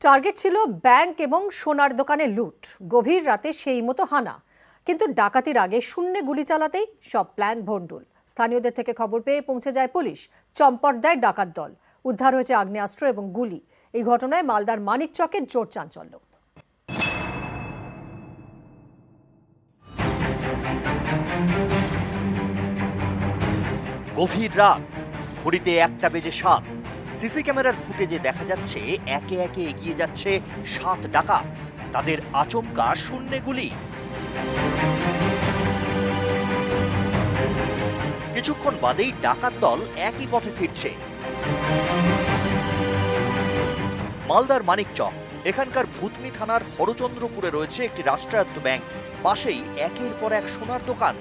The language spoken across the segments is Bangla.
টার্গেট ছিল ব্যাংক এবং সোনার দোকানে লুট। গভীর রাতে সেই মতো হানা, কিন্তু ডাকাতির আগে শূন্যে গুলি চালাতেই সব প্ল্যান ভণ্ডুল। স্থানীয়দের থেকে খবর পেয়ে পৌঁছে যায় পুলিশ। চম্পট দেয় ডাকাত দল। উদ্ধার হয়েছে আগ্নেয়াস্ত্র এবং গুলি। এই ঘটনায় মালদার মানিকচকে জোর চাঞ্চল্য। গভীর রাত, ঘড়িতে 1টা বেজে 7। সিসি ক্যামেরার ফুটেজে দেখা যাচ্ছে একে একে এগিয়ে যাচ্ছে 7 ডাকাত। তাদের আচমকা শূন্যে গুলি। কিছুক্ষণ বাদেই ডাকাত দল একই পথে ফিরছে। মালদার মানিকচক, এখানকার ভূতনি থানার হরচন্দ্রপুরে রয়েছে একটি রাষ্ট্রায়ত্ত ব্যাংক। পাশেই একের পর এক সোনার দোকান।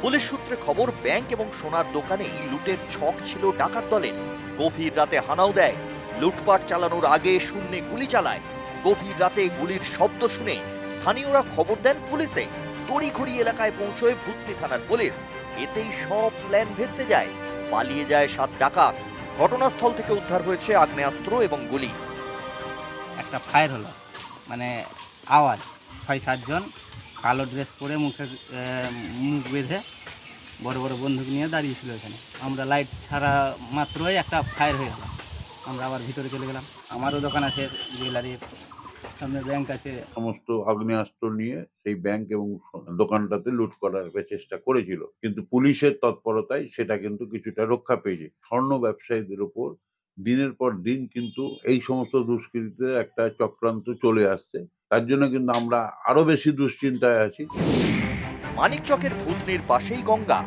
পুলিশ সূত্রে খবর, ব্যাংক এবং সোনার দোকানেই লুটের ছক ছিল ডাকাত দলের। গভীর রাতে হানাও দেয়। লুটপাট চালানোর আগে শূন্যে গুলি চালায়। গভীর রাতে গুলির শব্দ শুনে স্থানীয়রা খবর দেন পুলিশে। তড়িঘড়ি এলাকায় পৌঁছয় ভূতনি থানার পুলিশ। এতেই সব প্ল্যান ভেস্তে যায়। পালিয়ে যায় 7 ডাকাত। ঘটনাস্থল থেকে উদ্ধার হয়েছে আগ্নেয়াস্ত্র এবং গুলি। একটা ফায়ার হলো, মানে আওয়াজ, 6-7 জন কালো ড্রেস পরে মুখ বেঁধে বড় বড় বন্দুক নিয়ে দাঁড়িয়েছিল এখানে। আমরা লাইট ছাড়া মাত্রই একটা ফায়ার হয়ে গেল। আমরা আবার ভিতরে চলে গেলাম। আমারও দোকান আছে, জুয়েলারির সামনে ব্যাংক আছে। সমস্ত আগ্নেয়াস্ত্র নিয়ে সেই ব্যাংক এবং দোকানটাতে লুট করার চেষ্টা করেছিল, কিন্তু পুলিশের তৎপরতায় সেটা কিন্তু কিছুটা রক্ষা পেয়েছে। স্বর্ণ ব্যবসায়ীদের উপর দিনের পর দিন কিন্তু এই সমস্ত দুষ্কৃতীদের একটা চক্রান্ত চলে আসছে। তার জন্য কিন্তু আমরা আরো বেশি দুশ্চিন্তায় আছি। মানিকচকের ভূতনির পাশেই গঙ্গা।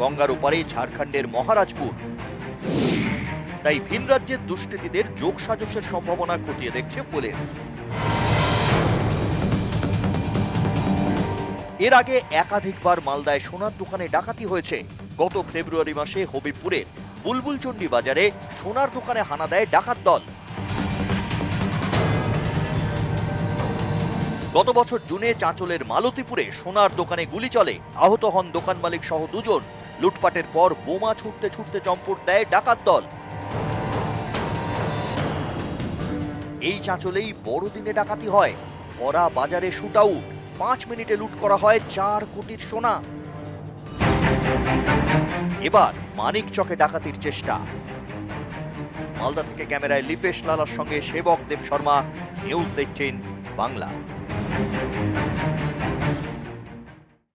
গঙ্গার ওপারে ঝাড়খণ্ডের মহারাজপুর। তাই ভিন রাজ্যের দুষ্কৃতীদের যোগ সাজসের সম্ভাবনা খতিয়ে দেখছে পুলিশ। এর আগে একাধিকবার মালদায় সোনার দোকানে ডাকাতি হয়েছে। গত ফেব্রুয়ারি মাসে হবিবপুরের বুলবুলচন্ডী বাজারে সোনার দোকানে হানা দেয় ডাকাত দল। গত বছর জুনে চাঁচলের মালতীপুরে সোনার দোকানে গুলি চলে। আহত হন দোকান মালিক সহ 2 জন। লুটপাটের পর বোমা ছুটতে ছুটতে চম্পট দেয় ডাকাত দল। এই চাঁচলেই বড়দিনে ডাকাতি হয়। ওরা বাজারে শুট আউট। 5 মিনিটে লুট করা হয় 4 কোটির সোনা। এবার মানিকচকে ডাকাতির চেষ্টা। মালদা থেকে ক্যামেরায় লিপেশ লালার সঙ্গে সেবক দেব শর্মা, নিউজ 18 বাংলা।